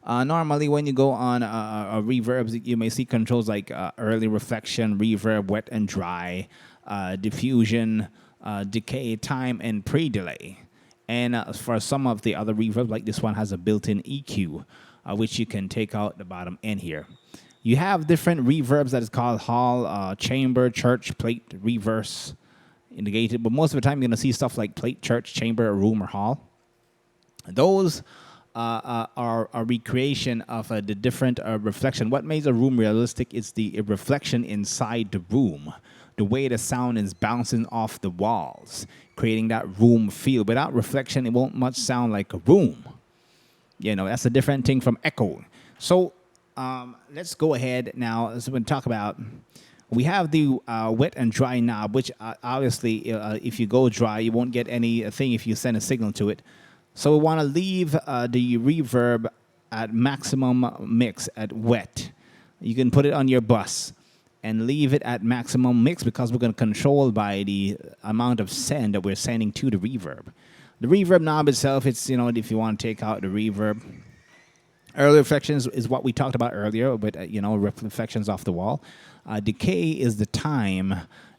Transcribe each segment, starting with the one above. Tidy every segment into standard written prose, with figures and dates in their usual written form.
Normally, when you go on reverbs, you may see controls like early reflection, reverb, wet and dry, diffusion, decay, time, and pre-delay. And for some of the other reverbs, like this one has a built-in EQ, which you can take out the bottom end here. You have different reverbs that is called hall, chamber, church, plate, reverse, indicated. But most of the time, you're going to see stuff like plate, church, chamber, room, or hall. Those are a recreation of the different reflection. What makes a room realistic is the reflection inside the room, the way the sound is bouncing off the walls, creating that room feel. Without reflection, it won't much sound like a room. You know, that's a different thing from echo. So let's go ahead now. So we're going to talk about, we have the wet and dry knob, which obviously if you go dry, you won't get anything if you send a signal to it. So we want to leave the reverb at maximum mix at wet. You can put it on your bus and leave it at maximum mix because we're going to control by the amount of send that we're sending to the reverb. The reverb knob itself, it's, you know, if you want to take out the reverb. Early reflections is what we talked about earlier, but, you know, reflections off the wall. Decay is the time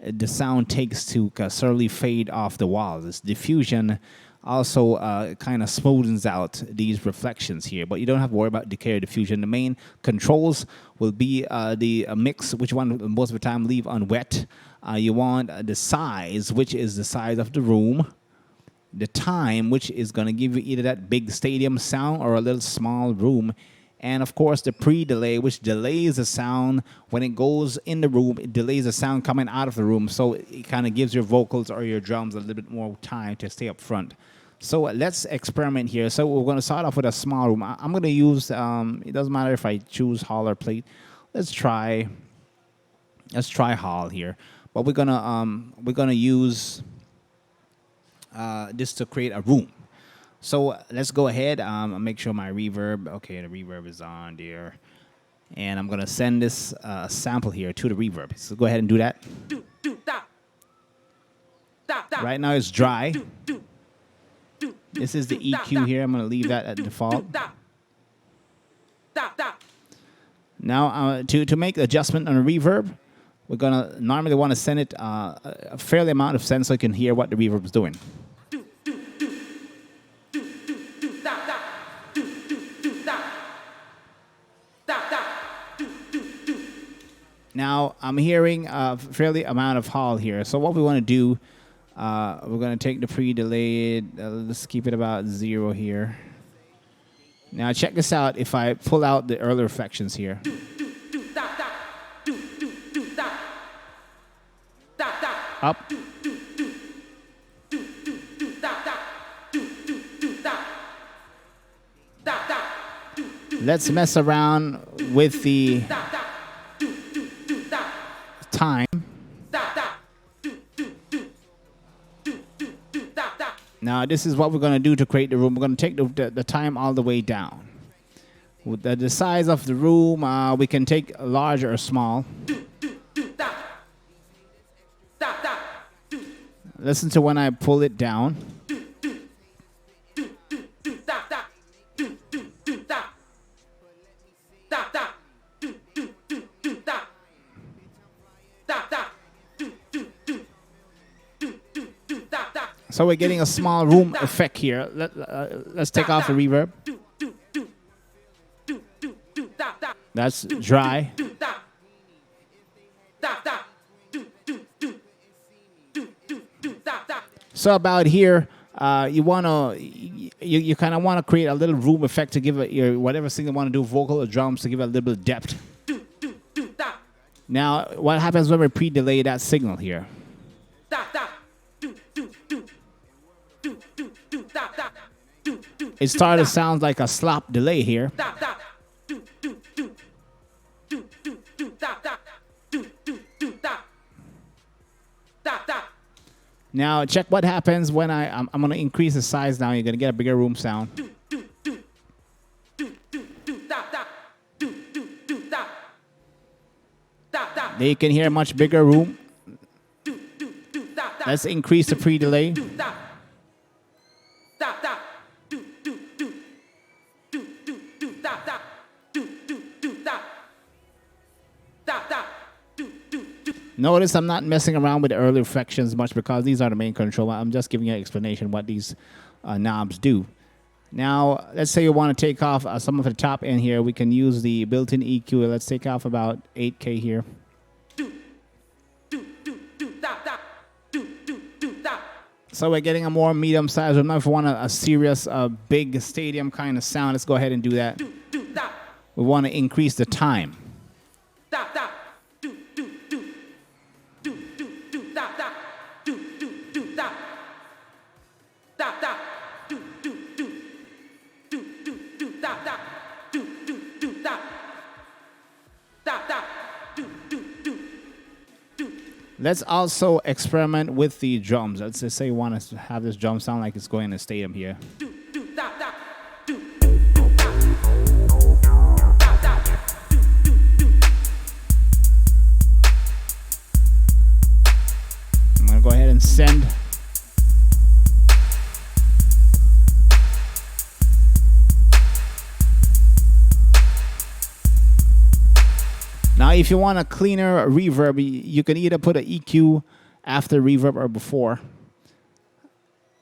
the sound takes to slowly fade off the walls. It's diffusion also kind of smoothens out these reflections here, but you don't have to worry about decay or diffusion. The main controls will be the mix, which one most of the time leave on wet. You want the size, which is the size of the room. The time, which is going to give you either that big stadium sound or a little small room. And, of course, the pre-delay, which delays the sound when it goes in the room. It delays the sound coming out of the room, so it kind of gives your vocals or your drums a little bit more time to stay up front. So let's experiment here. So we're going to start off with a small room. I'm going to use, it doesn't matter if I choose hall or plate. Let's try hall here. But we're going to use this to create a room. So let's go ahead, make sure my reverb, okay, the reverb is on there. And I'm going to send this sample here to the reverb. So go ahead and do that. Right now it's dry. This is the EQ here. I'm going to leave that at default. Now, to make the adjustment on the reverb, we're going to normally want to send it a fairly amount of send so you can hear what the reverb is doing. Now, I'm hearing a fairly amount of hall here. So what we want to do, we're going to take the pre-delayed, let's keep it about 0 here. Now, check this out if I pull out the early reflections here. Up. Let's mess around with the time. Now, this is what we're going to do to create the room. We're going to take the time all the way down. With the size of the room, we can take large or small. Listen to when I pull it down. So we're getting a small room effect here. Let's take off the reverb. That's dry. So about here, you kind of want to create a little room effect to give it your whatever thing you want to do, vocal or drums, to give it a little bit of depth. Now, what happens when we pre-delay that signal here? It started to sound like a slop delay here. Now check what happens when I'm going to increase the size now. You're going to get a bigger room sound. There you can hear a much bigger room. Let's increase the pre-delay. Notice I'm not messing around with the early reflections much because these are the main control. I'm just giving you an explanation what these knobs do. Now, let's say you want to take off some of the top end here. We can use the built-in EQ. Let's take off about 8K here. So we're getting a more medium size. If we want a serious, big stadium kind of sound, let's go ahead and do that. We want to increase the time. Let's also experiment with the drums. Let's just say you want to have this drum sound like it's going in a stadium here. I'm going to go ahead and send. Now, if you want a cleaner reverb, you can either put an EQ after reverb or before.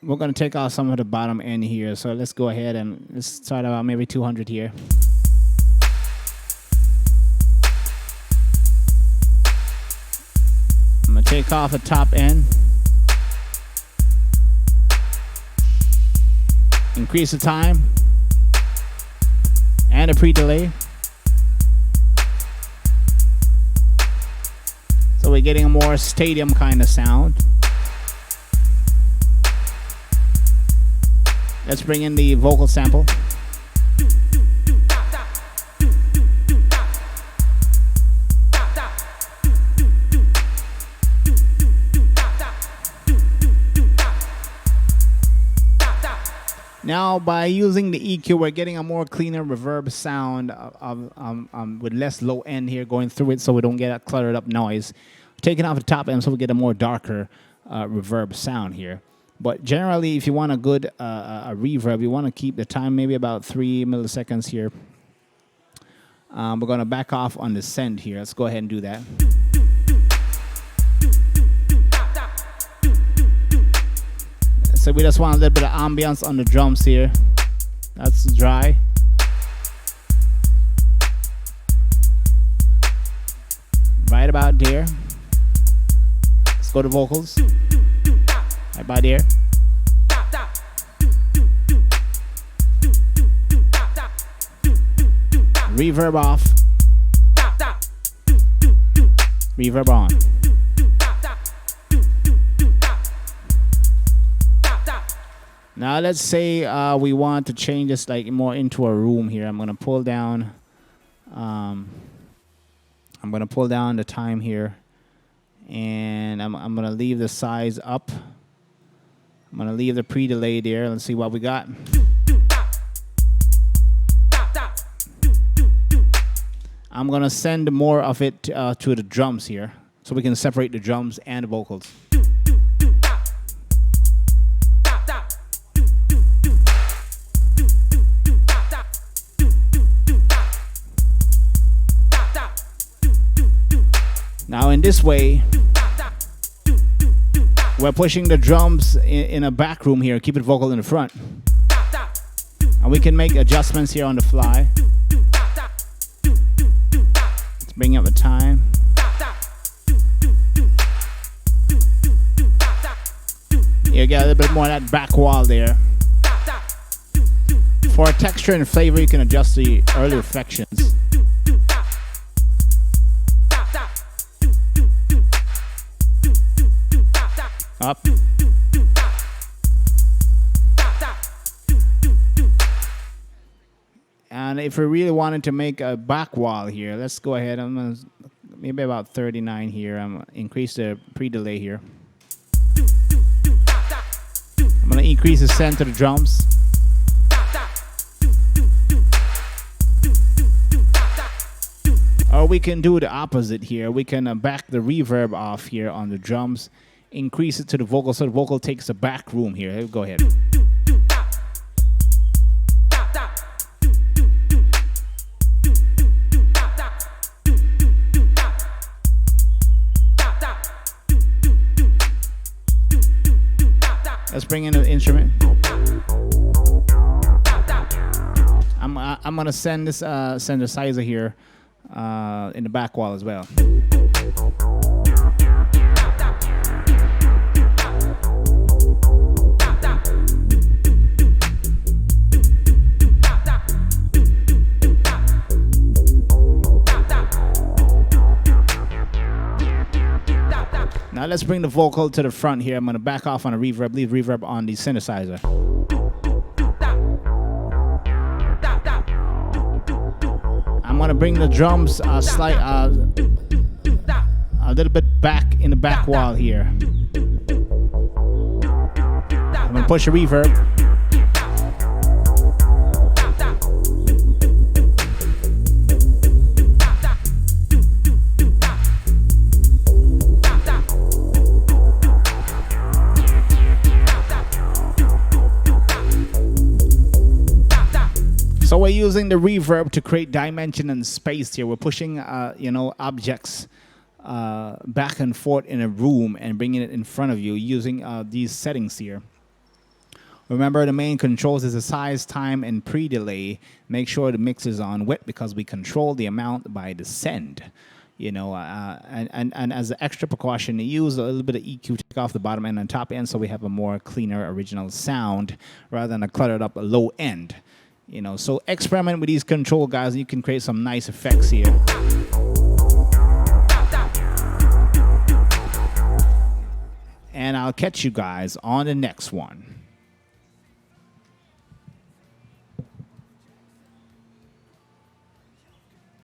We're going to take out some of the bottom end here. So let's go ahead and let's start about maybe 200 here. I'm going to take off the top end. Increase the time. And a pre-delay. So we're getting a more stadium kind of sound. Let's bring in the vocal sample. Now, by using the EQ, we're getting a more cleaner reverb sound with less low end here going through it, so we don't get a cluttered up noise. Taking off the top end, so we get a more darker reverb sound here. But generally, if you want a good a reverb, you want to keep the time maybe about 3 milliseconds here. We're going to back off on the send here. Let's go ahead and do that. So we just want a little bit of ambience on the drums here. That's dry. Right about there. Let's go to vocals. Right about there. Reverb off. Reverb on. Now let's say we want to change this like more into a room here. I'm gonna pull down. I'm gonna pull down the time here, and I'm gonna leave the size up. I'm gonna leave the pre-delay there. Let's see what we got. I'm gonna send more of it to the drums here, so we can separate the drums and the vocals. Now in this way, we're pushing the drums in a back room here, keep it vocal in the front. And we can make adjustments here on the fly. Let's bring up the time. You get a little bit more of that back wall there. For texture and flavor, you can adjust the early reflections. Up. And if we really wanted to make a back wall here, let's go ahead. I'm gonna maybe about 39 here. I'm gonna increase the pre-delay here. I'm gonna increase the send to the drums. Or we can do the opposite here. We can back the reverb off here on the drums. Increase it to the vocal so the vocal takes the back room here. Go ahead. Let's bring in the instrument. I'm gonna send this synthesizer here in the back wall as well. Now let's bring the vocal to the front here. I'm gonna back off on a reverb, leave reverb on the synthesizer. I'm gonna bring the drums a little bit back in the back wall here. I'm gonna push a reverb. So we're using the reverb to create dimension and space here. We're pushing, objects back and forth in a room and bringing it in front of you using these settings here. Remember, the main controls is the size, time, and pre-delay. Make sure the mix is on wet because we control the amount by the send. And as an extra precaution, use a little bit of EQ to take off the bottom end and top end so we have a more cleaner original sound rather than a cluttered up low end. So experiment with these control, guys, and you can create some nice effects here. And I'll catch you guys on the next one.